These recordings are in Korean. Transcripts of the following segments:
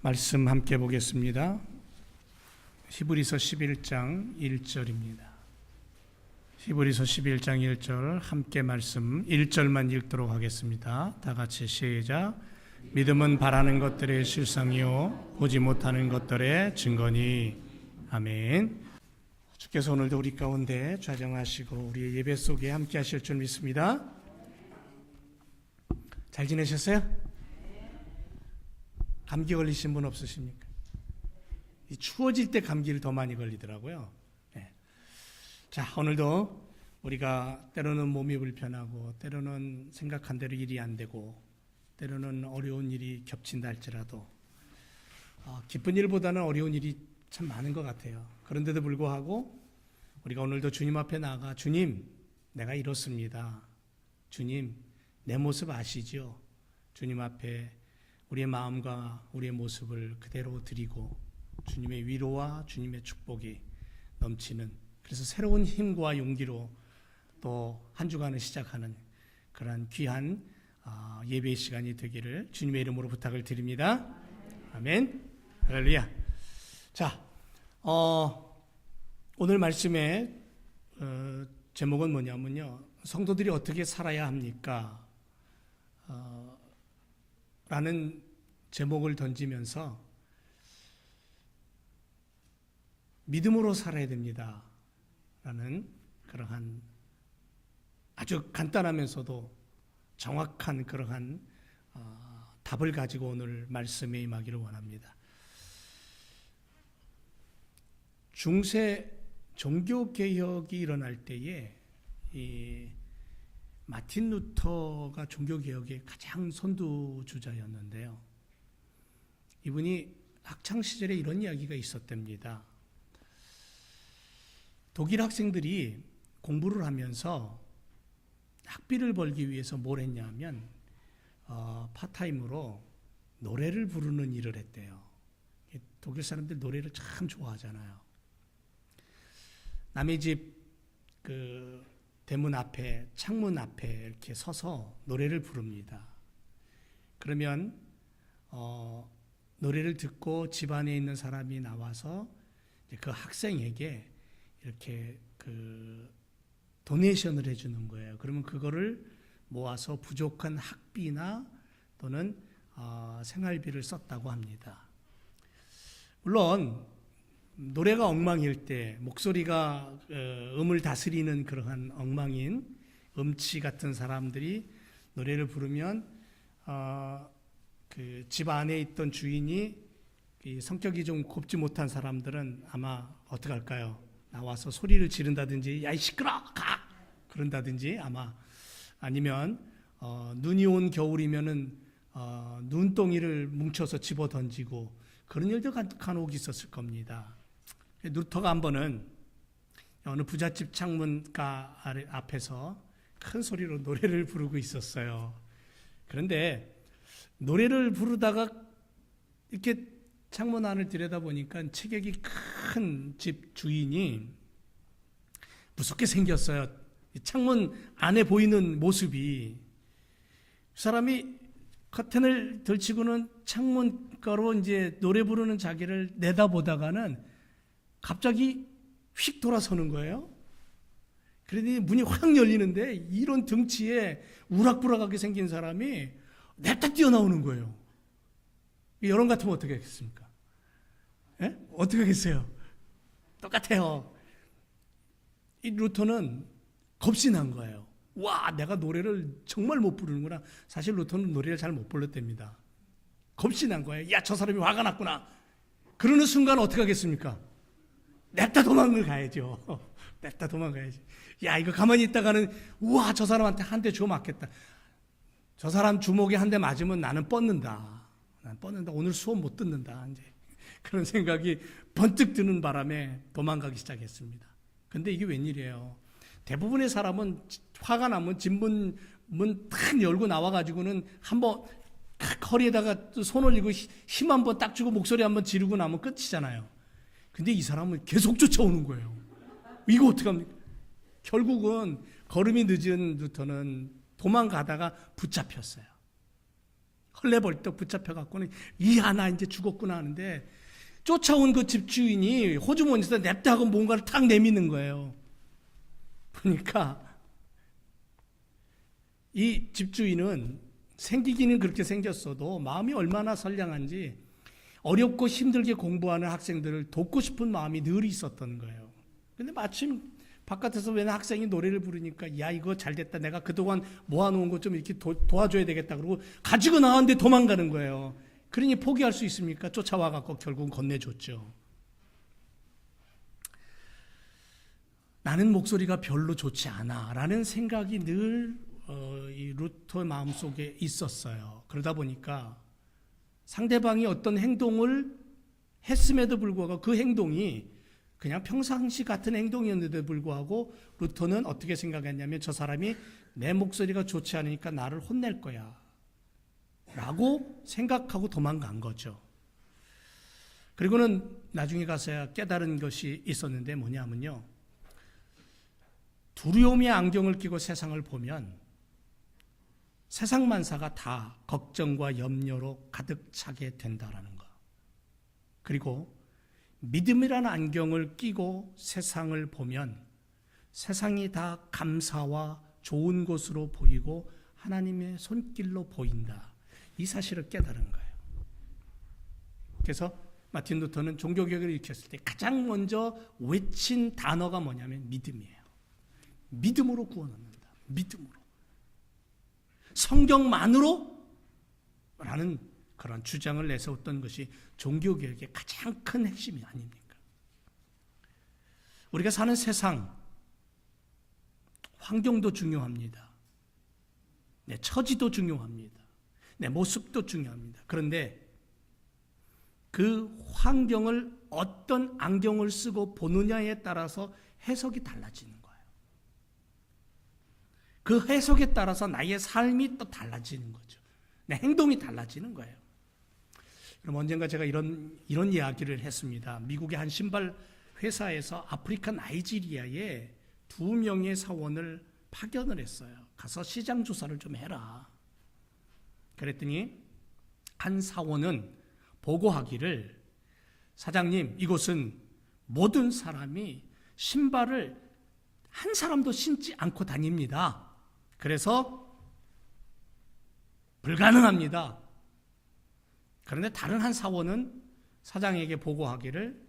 말씀 함께 보겠습니다. 히브리서 11장 1절입니다. 히브리서 11장 1절 함께 말씀 1절만 읽도록 하겠습니다. 다 같이 시작. 믿음은 바라는 것들의 실상이요 보지 못하는 것들의 증거니. 아멘. 주께서 오늘도 우리 가운데 좌정하시고 우리의 예배 속에 함께 하실 줄 믿습니다. 잘 지내셨어요? 감기 걸리신 분 없으십니까? 추워질 때 감기를 더 많이 걸리더라고요. 네. 자, 오늘도 우리가 때로는 몸이 불편하고 때로는 생각한 대로 일이 안 되고 때로는 어려운 일이 겹친다 할지라도 기쁜 일보다는 어려운 일이 참 많은 것 같아요. 그런데도 불구하고 우리가 오늘도 주님 앞에 나가 주님, 내가 이렇습니다. 주님, 내 모습 아시죠? 주님 앞에 우리의 마음과 우리의 모습을 그대로 드리고 주님의 위로와 주님의 축복이 넘치는, 그래서 새로운 힘과 용기로 또 한 주간을 시작하는 그러한 귀한 예배의 시간이 되기를 주님의 이름으로 부탁을 드립니다. 아멘. 할렐루야. 자, 오늘 말씀의 제목은 뭐냐면요, 성도들이 어떻게 살아야 합니까? 라는 제목을 던지면서 믿음으로 살아야 됩니다 라는 그러한 아주 간단하면서도 정확한 그러한 답을 가지고 오늘 말씀에 임하기를 원합니다. 중세 종교개혁이 일어날 때에 이 마틴 루터가 종교개혁의 가장 선두주자였는데요. 이분이 학창시절에 이런 이야기가 있었답니다. 독일 학생들이 공부를 하면서 학비를 벌기 위해서 뭘 했냐 하면 파타임으로 노래를 부르는 일을 했대요. 독일 사람들 노래를 참 좋아하잖아요. 남의 집 대문 앞에, 창문 앞에 이렇게 서서 노래를 부릅니다. 그러면 노래를 듣고 집 안에 있는 사람이 나와서 그 학생에게 이렇게 도네이션을 해주는 거예요. 그러면 그거를 모아서 부족한 학비나 또는 생활비를 썼다고 합니다. 물론 노래가 엉망일 때, 목소리가 음을 다스리는 그러한 엉망인 음치 같은 사람들이 노래를 부르면 그 집 안에 있던 주인이 성격이 좀 곱지 못한 사람들은 아마 어떻게 할까요? 나와서 소리를 지른다든지, 야 이 시끄러 가! 그런다든지, 아니면 눈이 온 겨울이면은 눈덩이를 뭉쳐서 집어 던지고 그런 일도 간혹 있었을 겁니다. 루터가 한 번은 어느 부잣집 창문가 앞에서 큰 소리로 노래를 부르고 있었어요. 그런데 노래를 부르다가 이렇게 창문 안을 들여다보니까 체격이 큰 집 주인이 무섭게 생겼어요. 창문 안에 보이는 모습이. 사람이 커튼을 들치고는 창문가로 이제 노래 부르는 자기를 내다보다가는 갑자기 휙 돌아서는 거예요. 그러더니 문이 확 열리는데 이런 등치에 우락부락하게 생긴 사람이 냅다 뛰어나오는 거예요. 여러분 같으면 어떻게 하겠습니까? 예? 어떻게 하겠어요? 똑같아요. 이 루터는 겁이 난 거예요. 와, 내가 노래를 정말 못 부르는구나. 사실 루터는 노래를 잘 못 불렀답니다. 겁이 난 거예요. 야, 저 사람이 화가 났구나. 그러는 순간 어떻게 하겠습니까? 냅다 도망을 가야죠. 냅다 도망가야지. 야, 이거 가만히 있다가는 우와, 저 사람한테 한 대 주워 맞겠다. 저 사람 주먹에 한 대 맞으면 나는 뻗는다. 오늘 수업 못 듣는다. 이제 그런 생각이 번뜩 드는 바람에 도망가기 시작했습니다. 근데 이게 웬일이에요? 대부분의 사람은 화가 나면 집 문 탁 열고 나와가지고는 한번 허리에다가 손 올리고 힘 한번 딱 주고 목소리 한번 지르고 나면 끝이잖아요. 근데 이 사람은 계속 쫓아오는 거예요. 이거 어떡합니까? 결국은 걸음이 늦은 루터는 도망가다가 붙잡혔어요. 헐레벌떡 붙잡혀갖고는 이야 나 이제 죽었구나 하는데 쫓아온 그 집주인이 호주머니에서 냅다 하고 뭔가를 탁 내미는 거예요. 보니까 이 집주인은 생기기는 그렇게 생겼어도 마음이 얼마나 선량한지 어렵고 힘들게 공부하는 학생들을 돕고 싶은 마음이 늘 있었던 거예요. 근데 마침 바깥에서 웬 학생이 노래를 부르니까 야 이거 잘됐다. 내가 그동안 모아놓은 거 좀 이렇게 도와줘야 되겠다. 그러고 가지고 나왔는데 도망가는 거예요. 그러니 포기할 수 있습니까? 쫓아와갖고 결국은 건네줬죠. 나는 목소리가 별로 좋지 않아 라는 생각이 늘 이 루터 마음속에 있었어요. 그러다 보니까 상대방이 어떤 행동을 했음에도 불구하고 그 행동이 그냥 평상시 같은 행동이었는데도 불구하고 루터는 어떻게 생각했냐면 저 사람이 내 목소리가 좋지 않으니까 나를 혼낼 거야 라고 생각하고 도망간 거죠. 그리고는 나중에 가서야 깨달은 것이 있었는데 뭐냐면요, 두려움의 안경을 끼고 세상을 보면 세상 만사가 다 걱정과 염려로 가득 차게 된다라는 것. 그리고 믿음이라는 안경을 끼고 세상을 보면 세상이 다 감사와 좋은 것으로 보이고 하나님의 손길로 보인다. 이 사실을 깨달은 거예요. 그래서 마틴 루터는 종교개혁을 일으켰을 때 가장 먼저 외친 단어가 뭐냐면 믿음이에요. 믿음으로 구원 얻는다. 믿음으로. 성경만으로 라는 그런 주장을 내세웠던 것이 종교개혁의 가장 큰 핵심이 아닙니까? 우리가 사는 세상, 환경도 중요합니다. 내 처지도 중요합니다. 내 모습도 중요합니다. 그런데 그 환경을 어떤 안경을 쓰고 보느냐에 따라서 해석이 달라지는 거예요. 그 해석에 따라서 나의 삶이 또 달라지는 거죠. 내 행동이 달라지는 거예요. 그럼 언젠가 제가 이런 이야기를 했습니다. 미국의 한 신발 회사에서 아프리카 나이지리아에 2명의 사원을 파견을 했어요. 가서 시장 조사를 좀 해라. 그랬더니 한 사원은 보고하기를, 사장님, 이곳은 모든 사람이 신발을 한 사람도 신지 않고 다닙니다. 그래서 불가능합니다. 그런데 다른 한 사원은 사장에게 보고하기를,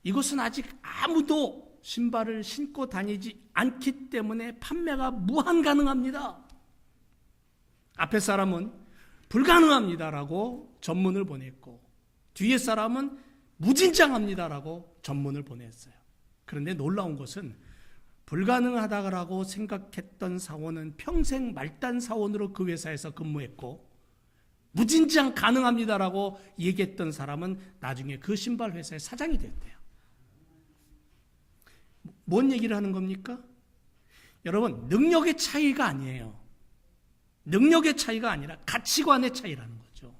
이곳은 아직 아무도 신발을 신고 다니지 않기 때문에 판매가 무한 가능합니다. 앞에 사람은 불가능합니다라고 전문을 보냈고 뒤에 사람은 무진장합니다라고 전문을 보냈어요. 그런데 놀라운 것은 불가능하다고 생각했던 사원은 평생 말단 사원으로 그 회사에서 근무했고, 무진장 가능합니다라고 얘기했던 사람은 나중에 그 신발 회사의 사장이 됐대요. 뭔 얘기를 하는 겁니까? 여러분, 능력의 차이가 아니에요. 능력의 차이가 아니라 가치관의 차이라는 거죠.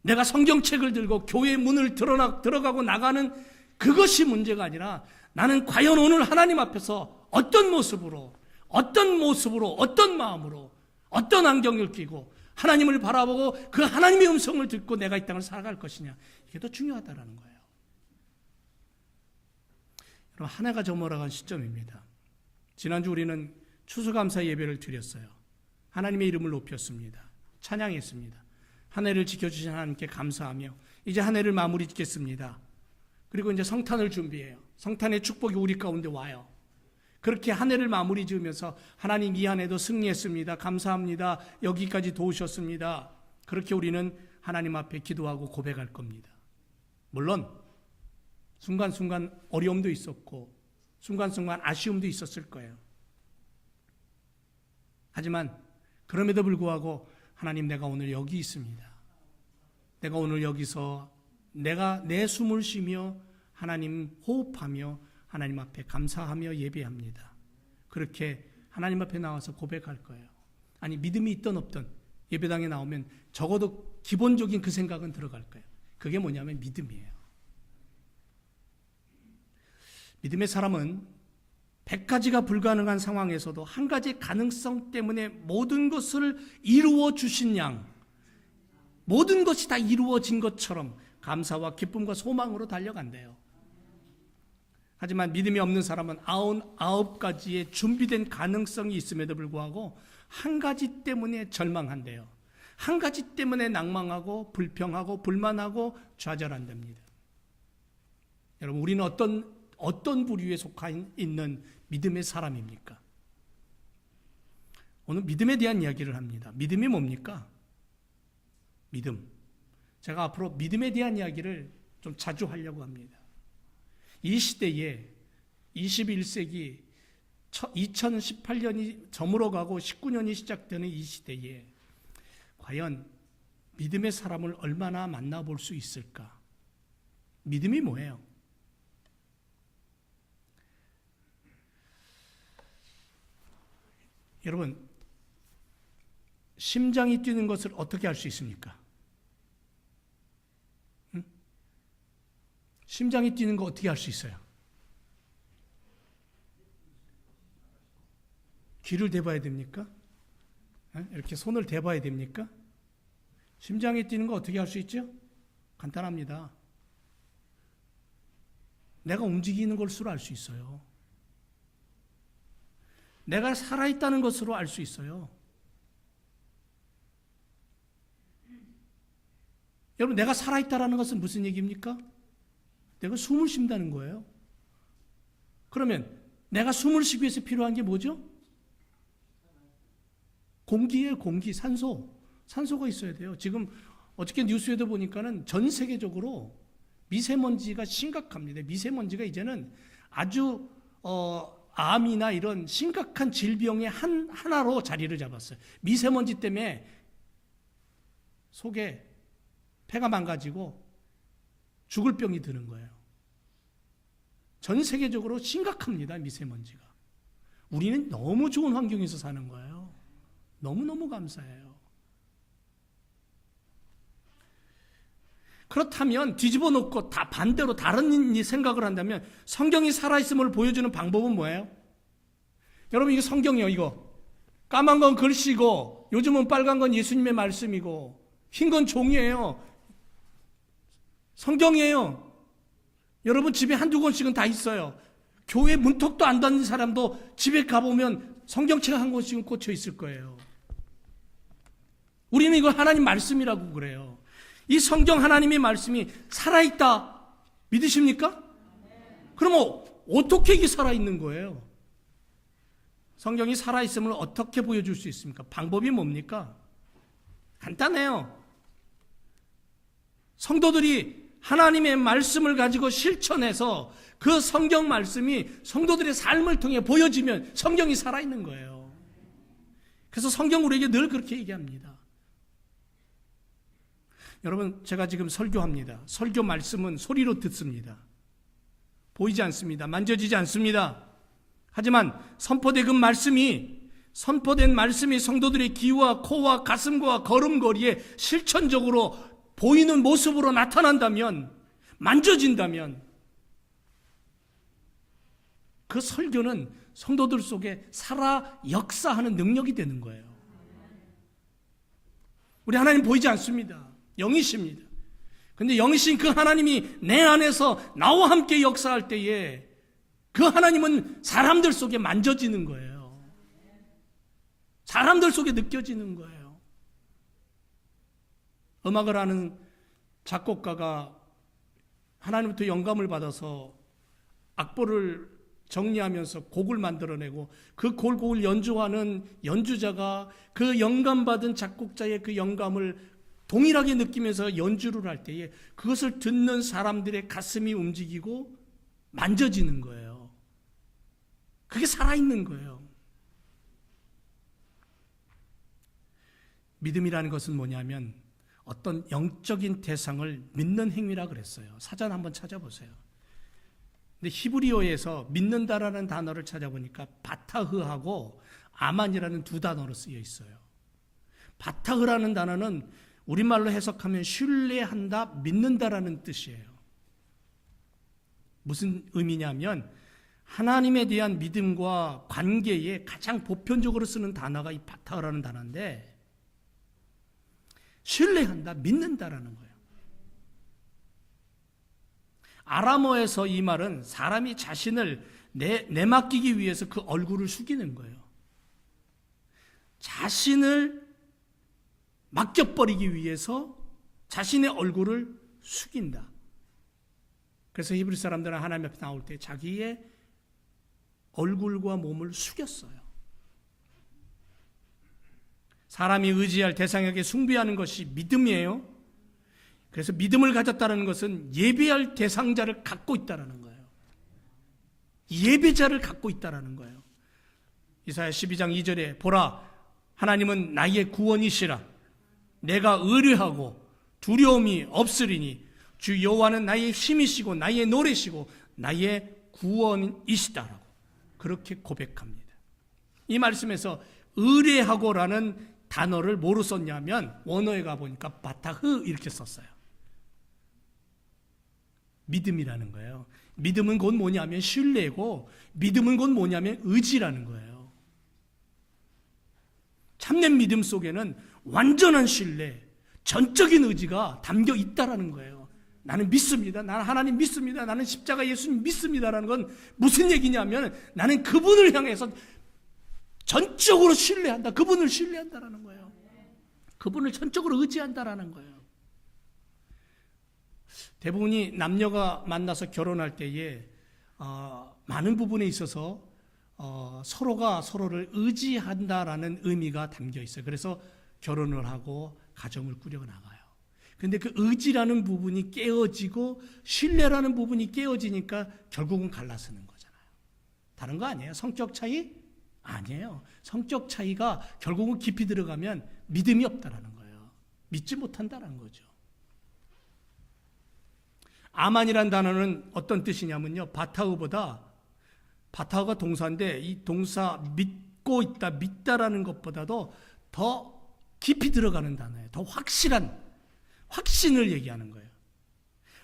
내가 성경책을 들고 교회 문을 들어가고 나가는 그것이 문제가 아니라 나는 과연 오늘 하나님 앞에서 어떤 모습으로, 어떤 마음으로, 어떤 안경을 끼고 하나님을 바라보고 그 하나님의 음성을 듣고 내가 이 땅을 살아갈 것이냐, 이게 더 중요하다는 거예요. 여러분, 한 해가 저물어간 시점입니다. 지난주 우리는 추수감사 예배를 드렸어요. 하나님의 이름을 높였습니다. 찬양했습니다. 한 해를 지켜주신 하나님께 감사하며 이제 한 해를 마무리 짓겠습니다. 그리고 이제 성탄을 준비해요. 성탄의 축복이 우리 가운데 와요. 그렇게 한 해를 마무리 지으면서 하나님, 이 한 해도 승리했습니다. 감사합니다. 여기까지 도우셨습니다. 그렇게 우리는 하나님 앞에 기도하고 고백할 겁니다. 물론 순간순간 어려움도 있었고 순간순간 아쉬움도 있었을 거예요. 하지만 그럼에도 불구하고 하나님, 내가 오늘 여기 있습니다. 내가 오늘 여기서 내가 내 숨을 쉬며 하나님 호흡하며 하나님 앞에 감사하며 예배합니다. 그렇게 하나님 앞에 나와서 고백할 거예요. 아니, 믿음이 있든 없든 예배당에 나오면 적어도 기본적인 그 생각은 들어갈 거예요. 그게 뭐냐면 믿음이에요. 믿음의 사람은 100가지가 불가능한 상황에서도 한 가지 가능성 때문에 모든 것을 이루어 주신 양, 모든 것이 다 이루어진 것처럼 감사와 기쁨과 소망으로 달려간대요. 하지만 믿음이 없는 사람은 99가지의 준비된 가능성이 있음에도 불구하고 한 가지 때문에 절망한대요. 한 가지 때문에 낭망하고 불평하고 불만하고 좌절한답니다. 여러분, 우리는 어떤 부류에 속해 있는 믿음의 사람입니까? 오늘 믿음에 대한 이야기를 합니다. 믿음이 뭡니까? 믿음. 제가 앞으로 믿음에 대한 이야기를 좀 자주 하려고 합니다. 이 시대에 21세기 2018년이 저물어가고 19년이 시작되는 이 시대에 과연 믿음의 사람을 얼마나 만나볼 수 있을까? 믿음이 뭐예요? 여러분, 심장이 뛰는 것을 어떻게 알 수 있습니까? 응? 심장이 뛰는 거 어떻게 알 수 있어요? 귀를 대봐야 됩니까? 이렇게 손을 대봐야 됩니까? 심장이 뛰는 거 어떻게 알 수 있죠? 간단합니다. 내가 움직이는 것으로 알 수 있어요. 내가 살아있다는 것으로 알 수 있어요. 여러분, 내가 살아있다는 것은 무슨 얘기입니까? 내가 숨을 쉰다는 거예요. 그러면 내가 숨을 쉬기 위해서 필요한 게 뭐죠? 공기예요. 공기, 산소가 있어야 돼요. 지금 어저께 뉴스에도 보니까는 전 세계적으로 미세먼지가 심각합니다. 미세먼지가 이제는 아주 암이나 이런 심각한 질병의 하나로 자리를 잡았어요. 미세먼지 때문에 속에 폐가 망가지고 죽을 병이 드는 거예요. 전 세계적으로 심각합니다. 미세먼지가. 우리는 너무 좋은 환경에서 사는 거예요. 너무너무 감사해요. 그렇다면 뒤집어 놓고 다 반대로 다른 생각을 한다면 성경이 살아있음을 보여주는 방법은 뭐예요? 여러분, 이거 성경이요. 이거 까만 건 글씨고 요즘은 빨간 건 예수님의 말씀이고 흰 건 종이에요. 성경이에요. 여러분 집에 한두 권씩은 다 있어요. 교회 문턱도 안 닫는 사람도 집에 가보면 성경책 한 권씩은 꽂혀 있을 거예요. 우리는 이걸 하나님 말씀이라고 그래요. 이 성경 하나님의 말씀이 살아있다 믿으십니까? 그러면 어떻게 이게 살아있는 거예요? 성경이 살아있음을 어떻게 보여줄 수 있습니까? 방법이 뭡니까? 간단해요. 성도들이 하나님의 말씀을 가지고 실천해서 그 성경 말씀이 성도들의 삶을 통해 보여지면 성경이 살아있는 거예요. 그래서 성경 우리에게 늘 그렇게 얘기합니다. 여러분, 제가 지금 설교합니다. 설교 말씀은 소리로 듣습니다. 보이지 않습니다. 만져지지 않습니다. 하지만 선포된 말씀이 성도들의 귀와 코와 가슴과 걸음걸이에 실천적으로 보이는 모습으로 나타난다면, 만져진다면 그 설교는 성도들 속에 살아 역사하는 능력이 되는 거예요. 우리 하나님 보이지 않습니다. 영이십니다. 그런데 영이신 그 하나님이 내 안에서 나와 함께 역사할 때에 그 하나님은 사람들 속에 만져지는 거예요. 사람들 속에 느껴지는 거예요. 음악을 하는 작곡가가 하나님부터 영감을 받아서 악보를 정리하면서 곡을 만들어내고 그 곡을 연주하는 연주자가 그 영감받은 작곡자의 그 영감을 동일하게 느끼면서 연주를 할 때에 그것을 듣는 사람들의 가슴이 움직이고 만져지는 거예요. 그게 살아있는 거예요. 믿음이라는 것은 뭐냐면 어떤 영적인 대상을 믿는 행위라 그랬어요. 사전 한번 찾아보세요. 근데 히브리어에서 믿는다라는 단어를 찾아보니까 바타흐하고 아만이라는 두 단어로 쓰여 있어요. 바타흐라는 단어는 우리말로 해석하면 신뢰한다, 믿는다라는 뜻이에요. 무슨 의미냐면 하나님에 대한 믿음과 관계에 가장 보편적으로 쓰는 단어가 이 바타라는 단어인데, 신뢰한다, 믿는다라는 거예요. 아람어에서 이 말은 사람이 자신을 내맡기기 위해서 그 얼굴을 숙이는 거예요. 자신을 맡겨버리기 위해서 자신의 얼굴을 숙인다. 그래서 히브리 사람들은 하나님 앞에 나올 때 자기의 얼굴과 몸을 숙였어요. 사람이 의지할 대상에게 숭배하는 것이 믿음이에요. 그래서 믿음을 가졌다는 것은 예배할 대상자를 갖고 있다는 거예요. 예배자를 갖고 있다는 거예요. 이사야 12장 2절에 보라, 하나님은 나의 구원이시라. 내가 의뢰하고 두려움이 없으리니 주 여호와는 나의 힘이시고 나의 노래시고 나의 구원이시다라고 그렇게 고백합니다. 이 말씀에서 의뢰하고라는 단어를 뭐로 썼냐면 원어에 가보니까 바타흐 이렇게 썼어요. 믿음이라는 거예요. 믿음은 곧 뭐냐면 신뢰고, 믿음은 곧 뭐냐면 의지라는 거예요. 참된 믿음 속에는 완전한 신뢰, 전적인 의지가 담겨 있다라는 거예요. 나는 믿습니다. 나는 하나님 믿습니다. 나는 십자가 예수님 믿습니다라는 건 무슨 얘기냐면 나는 그분을 향해서 전적으로 신뢰한다. 그분을 신뢰한다라는 거예요. 그분을 전적으로 의지한다라는 거예요. 대부분이 남녀가 만나서 결혼할 때에 많은 부분에 있어서 서로가 서로를 의지한다라는 의미가 담겨 있어요. 그래서 결혼을 하고 가정을 꾸려나가요. 그런데 그 의지라는 부분이 깨어지고 신뢰라는 부분이 깨어지니까 결국은 갈라서는 거잖아요. 다른 거 아니에요? 성격 차이? 아니에요. 성격 차이가 결국은 깊이 들어가면 믿음이 없다라는 거예요. 믿지 못한다라는 거죠. 아만이란 단어는 어떤 뜻이냐면요, 바타흐보다, 바타흐가 동사인데 이 동사 믿고 있다, 믿다라는 것보다도 더 깊이 들어가는 단어예요. 더 확실한, 확신을 얘기하는 거예요.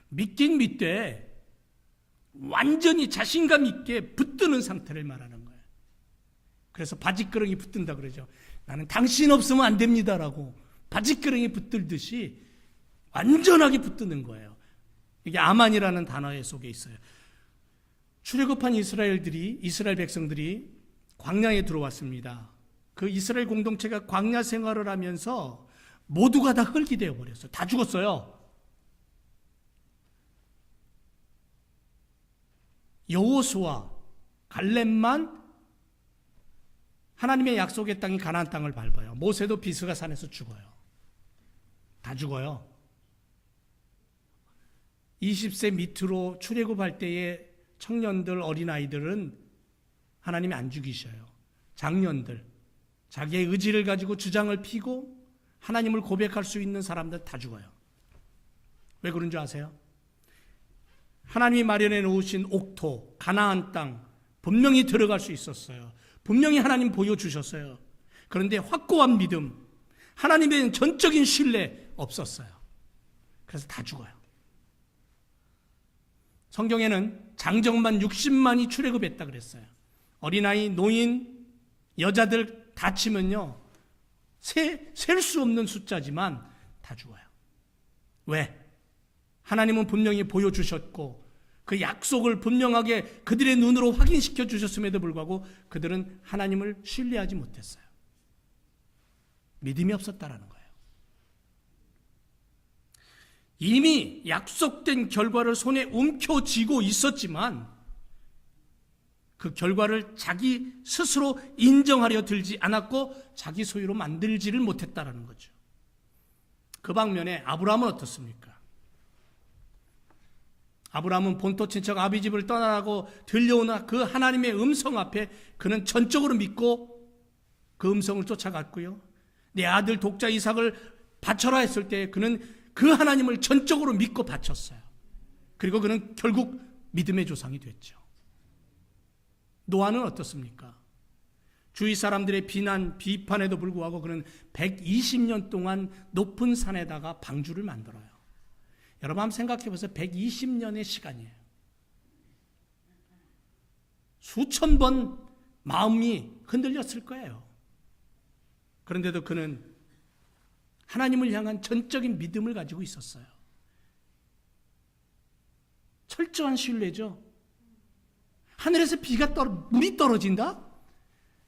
믿긴 믿되 완전히 자신감 있게 붙드는 상태를 말하는 거예요. 그래서 바지끄렁이 붙든다 그러죠. 나는 당신 없으면 안 됩니다라고 바지끄렁이 붙들듯이 완전하게 붙드는 거예요. 이게 아만이라는 단어 속에 있어요. 출애굽한 이스라엘 백성들이 광야에 들어왔습니다. 그 이스라엘 공동체가 광야 생활을 하면서 모두가 다 흙이 되어 버렸어요. 다 죽었어요. 여호수아, 갈렙만 하나님의 약속의 땅인 가나안 땅을 밟아요. 모세도 비스가 산에서 죽어요. 다 죽어요. 20세 밑으로 출애굽할 때의 청년들, 어린아이들은 하나님이 안 죽이셔요. 장년들, 자기의 의지를 가지고 주장을 피고 하나님을 고백할 수 있는 사람들 다 죽어요. 왜 그런 줄 아세요? 하나님이 마련해 놓으신 옥토, 가나안 땅 분명히 들어갈 수 있었어요. 분명히 하나님 보여주셨어요. 그런데 확고한 믿음, 하나님에 대한 전적인 신뢰 없었어요. 그래서 다 죽어요. 성경에는 장정만 60만이 출애굽했다 그랬어요. 어린아이, 노인, 여자들 다 치면요, 셀 수 없는 숫자지만 다 죽어요. 왜? 하나님은 분명히 보여주셨고 그 약속을 분명하게 그들의 눈으로 확인시켜 주셨음에도 불구하고 그들은 하나님을 신뢰하지 못했어요. 믿음이 없었다라는 거예요. 이미 약속된 결과를 손에 움켜쥐고 있었지만 그 결과를 자기 스스로 인정하려 들지 않았고 자기 소유로 만들지를 못했다라는 거죠. 그 방면에 아브라함은 어떻습니까? 아브라함은 본토 친척 아비집을 떠나고 들려오는 그 하나님의 음성 앞에 그는 전적으로 믿고 그 음성을 쫓아갔고요. 내 아들 독자 이삭을 바쳐라 했을 때 그는 그 하나님을 전적으로 믿고 바쳤어요. 그리고 그는 결국 믿음의 조상이 됐죠. 노아는 어떻습니까? 주위 사람들의 비난, 비판에도 불구하고 그는 120년 동안 높은 산에다가 방주를 만들어요. 여러분 한번 생각해 보세요. 120년의 시간이에요. 수천 번 마음이 흔들렸을 거예요. 그런데도 그는 하나님을 향한 전적인 믿음을 가지고 있었어요. 철저한 신뢰죠. 하늘에서 물이 떨어진다?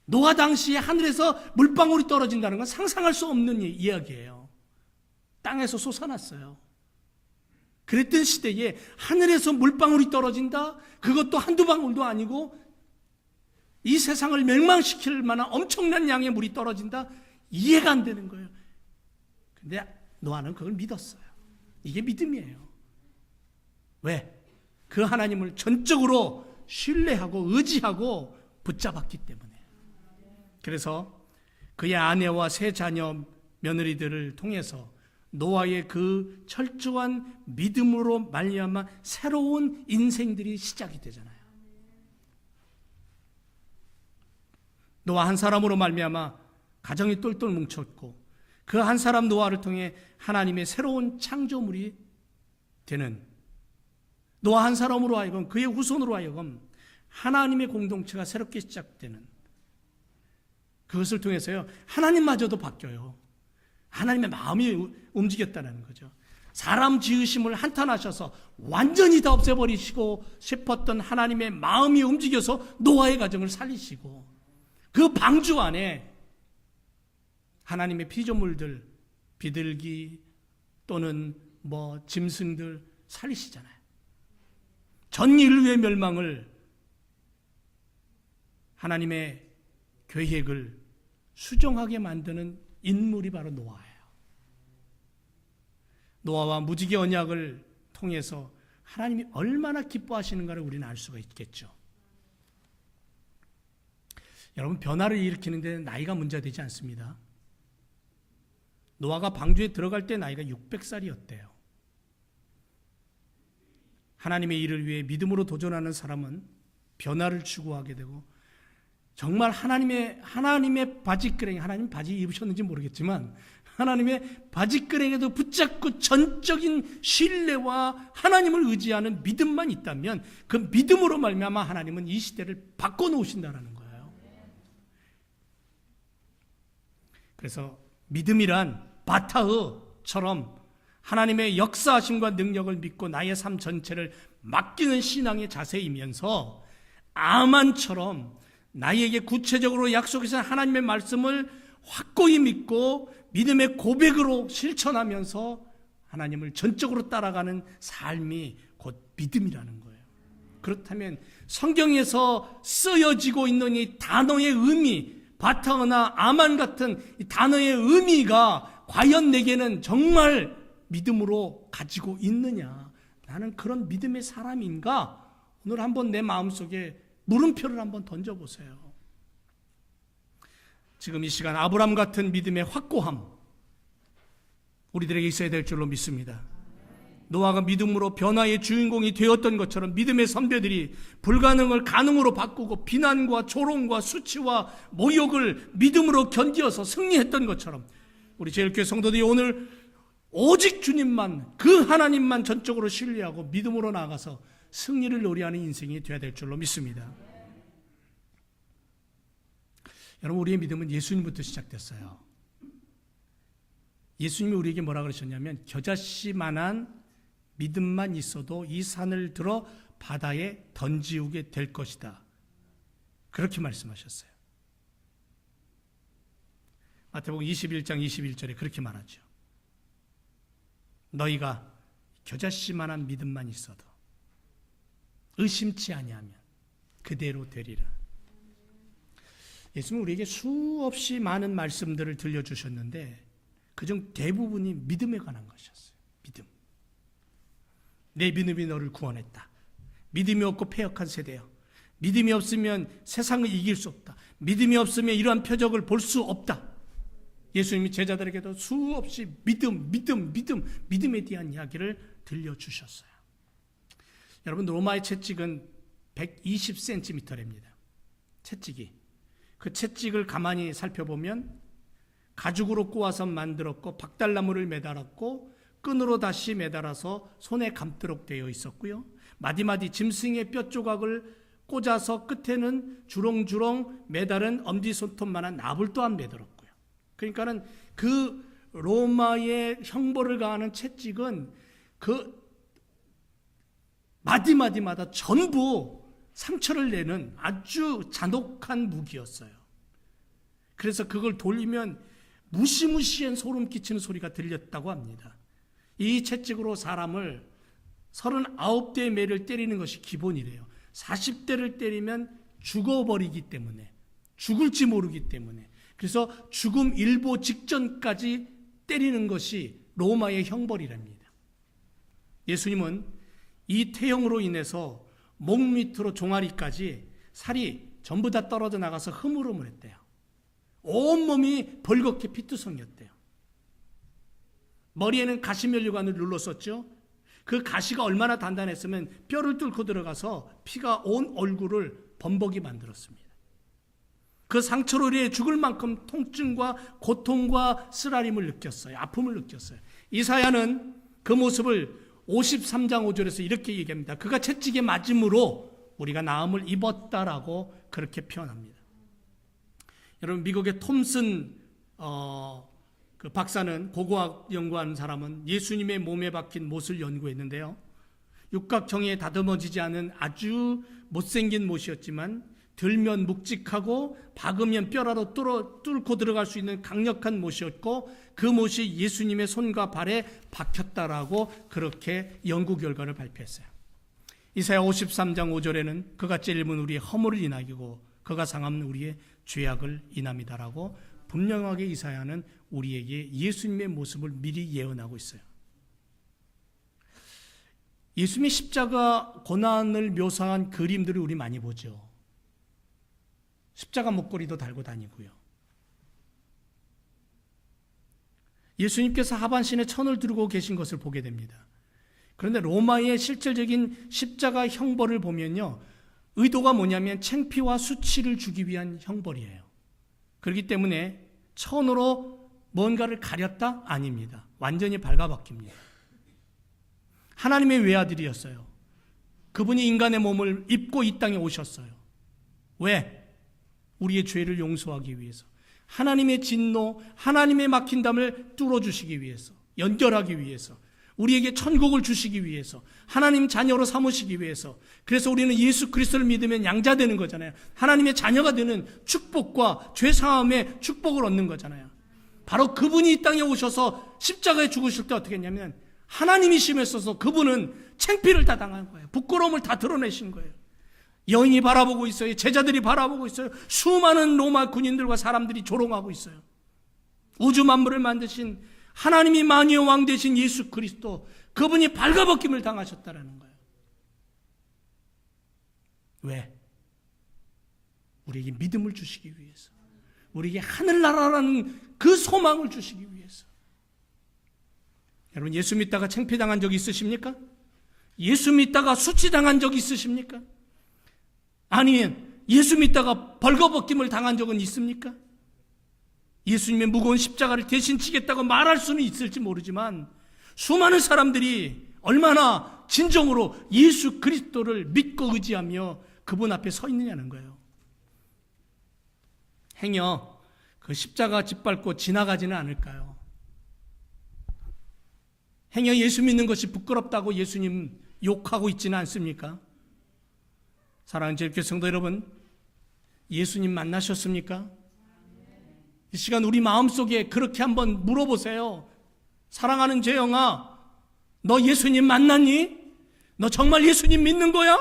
노아 당시에 하늘에서 물방울이 떨어진다는 건 상상할 수 없는 이야기예요. 땅에서 솟아났어요. 그랬던 시대에 하늘에서 물방울이 떨어진다? 그것도 한두 방울도 아니고 이 세상을 멸망시킬 만한 엄청난 양의 물이 떨어진다? 이해가 안 되는 거예요. 근데 노아는 그걸 믿었어요. 이게 믿음이에요. 왜? 그 하나님을 전적으로 신뢰하고 의지하고 붙잡았기 때문에. 그래서 그의 아내와 세 자녀 며느리들을 통해서 노아의 그 철저한 믿음으로 말미암아 새로운 인생들이 시작이 되잖아요. 노아 한 사람으로 말미암아 가정이 똘똘 뭉쳤고 그 한 사람 노아를 통해 하나님의 새로운 창조물이 되는 노아 한 사람으로 하여금 그의 후손으로 하여금 하나님의 공동체가 새롭게 시작되는 그것을 통해서요 하나님마저도 바뀌어요. 하나님의 마음이 움직였다는 거죠. 사람 지으심을 한탄하셔서 완전히 다 없애버리시고 싶었던 하나님의 마음이 움직여서 노아의 가정을 살리시고 그 방주 안에 하나님의 피조물들, 비둘기 또는 짐승들 살리시잖아요. 전 인류의 멸망을 하나님의 계획을 수정하게 만드는 인물이 바로 노아예요. 노아와 무지개 언약을 통해서 하나님이 얼마나 기뻐하시는가를 우리는 알 수가 있겠죠. 여러분, 변화를 일으키는 데 나이가 문제되지 않습니다. 노아가 방주에 들어갈 때 나이가 600살이었대요. 하나님의 일을 위해 믿음으로 도전하는 사람은 변화를 추구하게 되고 정말 하나님의 바지끄레기, 하나님 바지 입으셨는지 모르겠지만 하나님의 바지끄레기에도 붙잡고 전적인 신뢰와 하나님을 의지하는 믿음만 있다면 그 믿음으로 말미암아 하나님은 이 시대를 바꿔놓으신다는 거예요. 그래서 믿음이란 바타흐처럼 하나님의 역사하심과 능력을 믿고 나의 삶 전체를 맡기는 신앙의 자세이면서 아만처럼 나에게 구체적으로 약속하신 하나님의 말씀을 확고히 믿고 믿음의 고백으로 실천하면서 하나님을 전적으로 따라가는 삶이 곧 믿음이라는 거예요. 그렇다면 성경에서 쓰여지고 있는 이 단어의 의미, 바타흐나 아만 같은 이 단어의 의미가 과연 내게는 정말 믿음으로 가지고 있느냐? 나는 그런 믿음의 사람인가? 오늘 한번 내 마음속에 물음표를 한번 던져보세요. 지금 이 시간 아브라함 같은 믿음의 확고함 우리들에게 있어야 될 줄로 믿습니다. 노아가 믿음으로 변화의 주인공이 되었던 것처럼 믿음의 선배들이 불가능을 가능으로 바꾸고 비난과 조롱과 수치와 모욕을 믿음으로 견디어서 승리했던 것처럼 우리 제일교회 성도들이 오늘 오직 주님만, 그 하나님만 전적으로 신뢰하고 믿음으로 나아가서 승리를 노래하는 인생이 되어야 될 줄로 믿습니다. 여러분, 우리의 믿음은 예수님부터 시작됐어요. 예수님이 우리에게 뭐라 그러셨냐면 겨자씨만한 믿음만 있어도 이 산을 들어 바다에 던지우게 될 것이다. 그렇게 말씀하셨어요. 마태복음 21장 21절에 그렇게 말하죠. 너희가 겨자씨만한 믿음만 있어도 의심치 아니하면 그대로 되리라. 예수님은 우리에게 수없이 많은 말씀들을 들려주셨는데 그중 대부분이 믿음에 관한 것이었어요. 믿음. 내 믿음이 너를 구원했다. 믿음이 없고 패역한 세대요. 믿음이 없으면 세상을 이길 수 없다. 믿음이 없으면 이러한 표적을 볼 수 없다. 예수님이 제자들에게도 수없이 믿음에 대한 이야기를 들려주셨어요. 여러분, 로마의 채찍은 120cm랍니다. 채찍이. 그 채찍을 가만히 살펴보면 가죽으로 꼬아서 만들었고 박달나무를 매달았고 끈으로 다시 매달아서 손에 감도록 되어 있었고요. 마디마디 짐승의 뼈 조각을 꽂아서 끝에는 주렁주렁 매달은 엄지손톱만한 납을 또한 매달았고요. 그러니까는 그 로마의 형벌을 가하는 채찍은 그 마디마디마다 전부 상처를 내는 아주 잔혹한 무기였어요. 그래서 그걸 돌리면 무시무시한 소름 끼치는 소리가 들렸다고 합니다. 이 채찍으로 사람을 39대의 매를 때리는 것이 기본이래요. 40대를 때리면 죽어버리기 때문에, 죽을지 모르기 때문에, 그래서 죽음 일보 직전까지 때리는 것이 로마의 형벌이랍니다. 예수님은 이 태형으로 인해서 목 밑으로 종아리까지 살이 전부 다 떨어져 나가서 흐물흐물했대요. 온몸이 벌겋게 피투성이었대요. 머리에는 가시면류관을 눌렀었죠. 그 가시가 얼마나 단단했으면 뼈를 뚫고 들어가서 피가 온 얼굴을 범벅이 만들었습니다. 그 상처로 인해 죽을 만큼 통증과 고통과 쓰라림을 느꼈어요. 아픔을 느꼈어요. 이사야는 그 모습을 53장 5절에서 이렇게 얘기합니다. 그가 채찍에 맞음으로 우리가 나음을 입었다라고 그렇게 표현합니다. 여러분, 미국의 톰슨 그 박사는, 고고학 연구하는 사람은 예수님의 몸에 박힌 못을 연구했는데요. 육각형에 다듬어지지 않은 아주 못생긴 못이었지만 들면 묵직하고 박으면 뼈라도 뚫고 들어갈 수 있는 강력한 못이었고, 그 못이 예수님의 손과 발에 박혔다라고 그렇게 연구 결과를 발표했어요. 이사야 53장 5절에는 그가 찔림은 우리의 허물을 인하기고 그가 상함은 우리의 죄악을 인함이다라고 분명하게 이사야는 우리에게 예수님의 모습을 미리 예언하고 있어요. 예수님의 십자가 고난을 묘사한 그림들을 우리 많이 보죠. 십자가 목걸이도 달고 다니고요. 예수님께서 하반신에 천을 두르고 계신 것을 보게 됩니다. 그런데 로마의 실질적인 십자가 형벌을 보면요, 의도가 뭐냐면 창피와 수치를 주기 위한 형벌이에요. 그렇기 때문에 천으로 뭔가를 가렸다? 아닙니다. 완전히 발가벗깁니다. 하나님의 외아들이었어요. 그분이 인간의 몸을 입고 이 땅에 오셨어요. 왜? 우리의 죄를 용서하기 위해서, 하나님의 진노, 하나님의 막힌 담을 뚫어주시기 위해서, 연결하기 위해서, 우리에게 천국을 주시기 위해서, 하나님 자녀로 삼으시기 위해서. 그래서 우리는 예수 그리스도를 믿으면 양자되는 거잖아요. 하나님의 자녀가 되는 축복과 죄사함의 축복을 얻는 거잖아요. 바로 그분이 이 땅에 오셔서 십자가에 죽으실 때 어떻게 했냐면, 하나님이 심했어서 그분은 창피를 다 당한 거예요. 부끄러움을 다 드러내신 거예요. 여인이 바라보고 있어요. 제자들이 바라보고 있어요. 수많은 로마 군인들과 사람들이 조롱하고 있어요. 우주 만물을 만드신 하나님이 만유의 왕 되신 예수 그리스도, 그분이 발가벗김을 당하셨다라는 거예요. 왜? 우리에게 믿음을 주시기 위해서, 우리에게 하늘나라라는 그 소망을 주시기 위해서. 여러분, 예수 믿다가 창피당한 적 있으십니까? 예수 믿다가 수치당한 적 있으십니까? 아니면 예수 믿다가 벌거벗김을 당한 적은 있습니까? 예수님의 무거운 십자가를 대신 지겠다고 말할 수는 있을지 모르지만, 수많은 사람들이 얼마나 진정으로 예수 그리스도를 믿고 의지하며 그분 앞에 서 있느냐는 거예요. 행여 그 십자가 짓밟고 지나가지는 않을까요? 행여 예수 믿는 것이 부끄럽다고 예수님 욕하고 있지는 않습니까? 사랑하는 제일교회 성도 여러분, 예수님 만나셨습니까? 이 시간 우리 마음속에 그렇게 한번 물어보세요. 사랑하는 재영아, 너 예수님 만났니? 너 정말 예수님 믿는 거야?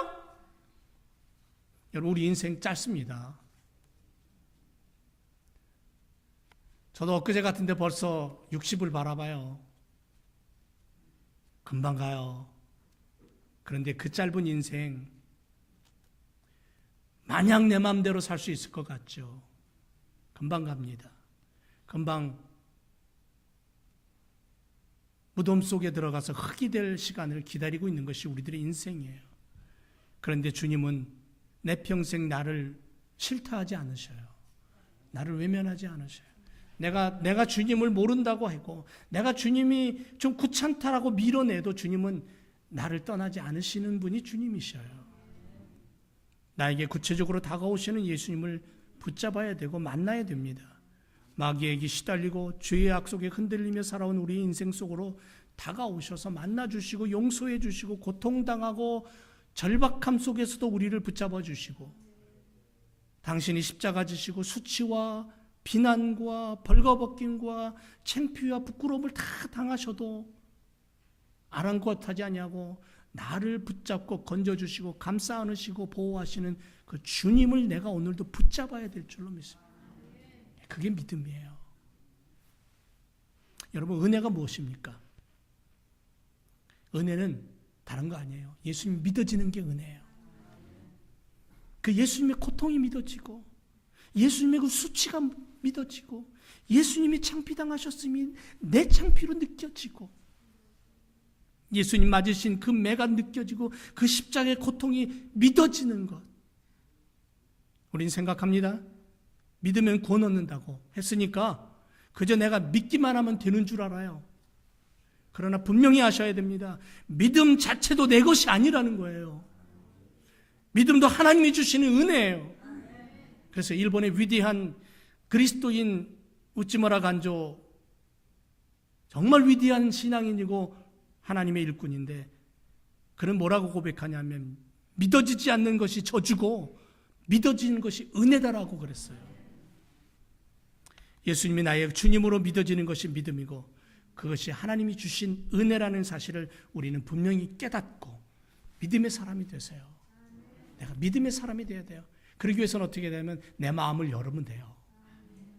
여러분, 우리 인생 짧습니다. 저도 엊그제 같은데 벌써 60을 바라봐요. 금방 가요. 그런데 그 짧은 인생 마냥 내 마음대로 살 수 있을 것 같죠? 금방 갑니다. 금방 무덤 속에 들어가서 흙이 될 시간을 기다리고 있는 것이 우리들의 인생이에요. 그런데 주님은 내 평생 나를 싫다하지 않으셔요. 나를 외면하지 않으셔요. 내가 주님을 모른다고 하고, 내가 주님이 좀 귀찮다라고 밀어내도 주님은 나를 떠나지 않으시는 분이 주님이셔요. 나에게 구체적으로 다가오시는 예수님을 붙잡아야 되고 만나야 됩니다. 마귀에게 시달리고 죄의 악속에 흔들리며 살아온 우리 인생 속으로 다가오셔서 만나주시고 용서해 주시고 고통당하고 절박함 속에서도 우리를 붙잡아 주시고 당신이 십자가 지시고 수치와 비난과 벌거벗김과 창피와 부끄러움을 다 당하셔도 아랑곳하지 아니하고 나를 붙잡고 건져주시고 감싸 안으시고 보호하시는 그 주님을 내가 오늘도 붙잡아야 될 줄로 믿습니다. 그게 믿음이에요. 여러분, 은혜가 무엇입니까? 은혜는 다른 거 아니에요. 예수님 믿어지는 게 은혜예요. 그 예수님의 고통이 믿어지고 예수님의 그 수치가 믿어지고 예수님이 창피당하셨음이 내 창피로 느껴지고 예수님 맞으신 그 매가 느껴지고 그 십자가의 고통이 믿어지는 것. 우린 생각합니다. 믿으면 구원 얻는다고 했으니까 그저 내가 믿기만 하면 되는 줄 알아요. 그러나 분명히 아셔야 됩니다. 믿음 자체도 내 것이 아니라는 거예요. 믿음도 하나님이 주시는 은혜예요. 그래서 일본의 위대한 그리스도인 우찌무라 간조, 정말 위대한 신앙인이고 하나님의 일꾼인데 그는 뭐라고 고백하냐면 믿어지지 않는 것이 저주고 믿어지는 것이 은혜다라고 그랬어요. 예수님이 나의 주님으로 믿어지는 것이 믿음이고 그것이 하나님이 주신 은혜라는 사실을 우리는 분명히 깨닫고 믿음의 사람이 되세요. 내가 믿음의 사람이 되어야 돼요. 그러기 위해서는 어떻게 되면 내 마음을 열으면 돼요.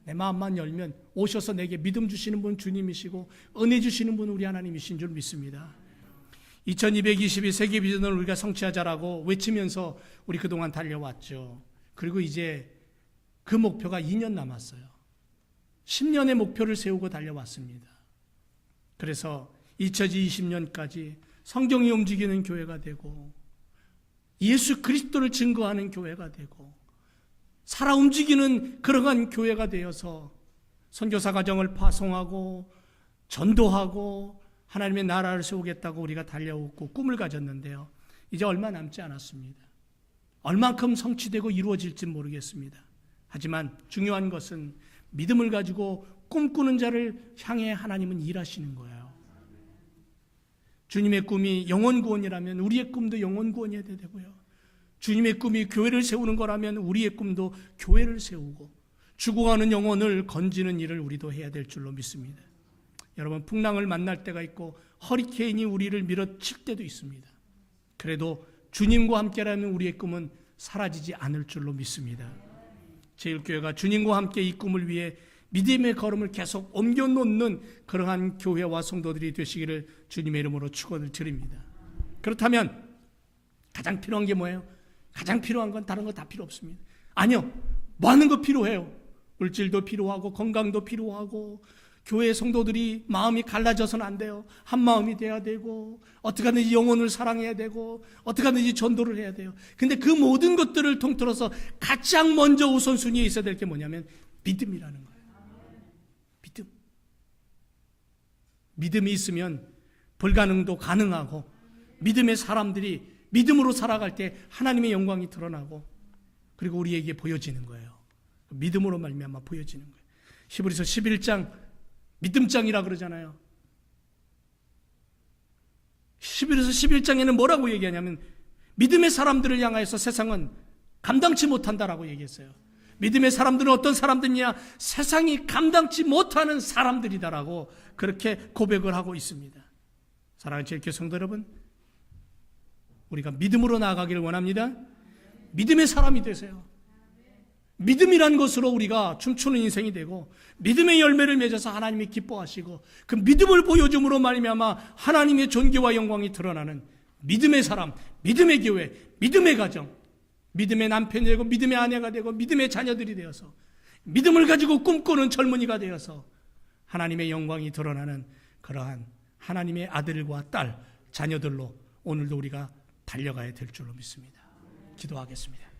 내 마음만 열면 오셔서 내게 믿음 주시는 분 주님이시고 은혜 주시는 분 우리 하나님이신 줄 믿습니다. 2222 세계 비전을 우리가 성취하자라고 외치면서 우리 그동안 달려왔죠. 그리고 이제 그 목표가 2년 남았어요. 10년의 목표를 세우고 달려왔습니다. 그래서 2020년까지 성경이 움직이는 교회가 되고 예수 그리스도를 증거하는 교회가 되고 살아 움직이는 그러한 교회가 되어서 선교사 가정을 파송하고 전도하고 하나님의 나라를 세우겠다고 우리가 달려오고 꿈을 가졌는데요. 이제 얼마 남지 않았습니다. 얼만큼 성취되고 이루어질지 모르겠습니다. 하지만 중요한 것은 믿음을 가지고 꿈꾸는 자를 향해 하나님은 일하시는 거예요. 주님의 꿈이 영혼 구원이라면 우리의 꿈도 영혼 구원이어야 되고요. 주님의 꿈이 교회를 세우는 거라면 우리의 꿈도 교회를 세우고 죽어가는 영혼을 건지는 일을 우리도 해야 될 줄로 믿습니다. 여러분, 풍랑을 만날 때가 있고 허리케인이 우리를 밀어칠 때도 있습니다. 그래도 주님과 함께라면 우리의 꿈은 사라지지 않을 줄로 믿습니다. 제일교회가 주님과 함께 이 꿈을 위해 믿음의 걸음을 계속 옮겨놓는 그러한 교회와 성도들이 되시기를 주님의 이름으로 축원을 드립니다. 그렇다면 가장 필요한 게 뭐예요? 가장 필요한 건 다른 거 다 필요 없습니다. 아니요, 많은 거 필요해요. 물질도 필요하고 건강도 필요하고 교회 성도들이 마음이 갈라져서는 안 돼요. 한 마음이 돼야 되고 어떻게 하든지 영혼을 사랑해야 되고 어떻게 하든지 전도를 해야 돼요. 근데 그 모든 것들을 통틀어서 가장 먼저 우선순위에 있어야 될 게 뭐냐면 믿음이라는 거예요. 믿음. 믿음이 있으면 불가능도 가능하고 믿음의 사람들이 믿음으로 살아갈 때 하나님의 영광이 드러나고 그리고 우리에게 보여지는 거예요. 믿음으로 말미암아 보여지는 거예요. 히브리서 11장 믿음장이라 그러잖아요. 히브리서 11장에는 뭐라고 얘기하냐면 믿음의 사람들을 향하여서 세상은 감당치 못한다라고 얘기했어요. 믿음의 사람들은 어떤 사람들이냐? 세상이 감당치 못하는 사람들이다라고 그렇게 고백을 하고 있습니다. 사랑하는 제일교회 성도 여러분, 우리가 믿음으로 나아가기를 원합니다. 믿음의 사람이 되세요. 믿음이란 것으로 우리가 춤추는 인생이 되고 믿음의 열매를 맺어서 하나님이 기뻐하시고 그 믿음을 보여줌으로 말미암아 하나님의 존귀와 영광이 드러나는 믿음의 사람, 믿음의 교회, 믿음의 가정, 믿음의 남편이 되고 믿음의 아내가 되고 믿음의 자녀들이 되어서 믿음을 가지고 꿈꾸는 젊은이가 되어서 하나님의 영광이 드러나는 그러한 하나님의 아들과 딸, 자녀들로 오늘도 우리가 달려가야 될 줄로 믿습니다. 기도하겠습니다.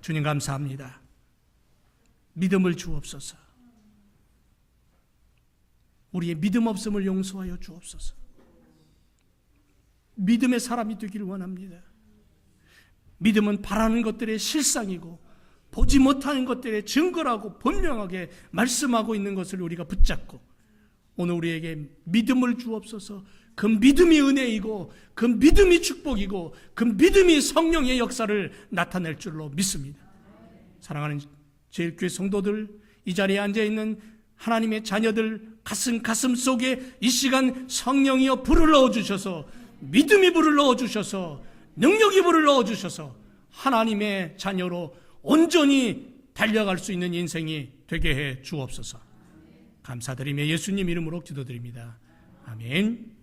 주님 감사합니다. 믿음을 주옵소서. 우리의 믿음 없음을 용서하여 주옵소서. 믿음의 사람이 되기를 원합니다. 믿음은 바라는 것들의 실상이고 보지 못하는 것들의 증거라고 분명하게 말씀하고 있는 것을 우리가 붙잡고 오늘 우리에게 믿음을 주옵소서. 그 믿음이 은혜이고 그 믿음이 축복이고 그 믿음이 성령의 역사를 나타낼 줄로 믿습니다. 사랑하는 제일교회 성도들, 이 자리에 앉아있는 하나님의 자녀들 가슴 속에 이 시간 성령이여 불을 넣어주셔서 믿음이 불을 넣어주셔서 능력이 불을 넣어주셔서 하나님의 자녀로 온전히 달려갈 수 있는 인생이 되게 해 주옵소서. 감사드리며 예수님 이름으로 기도드립니다. 아멘.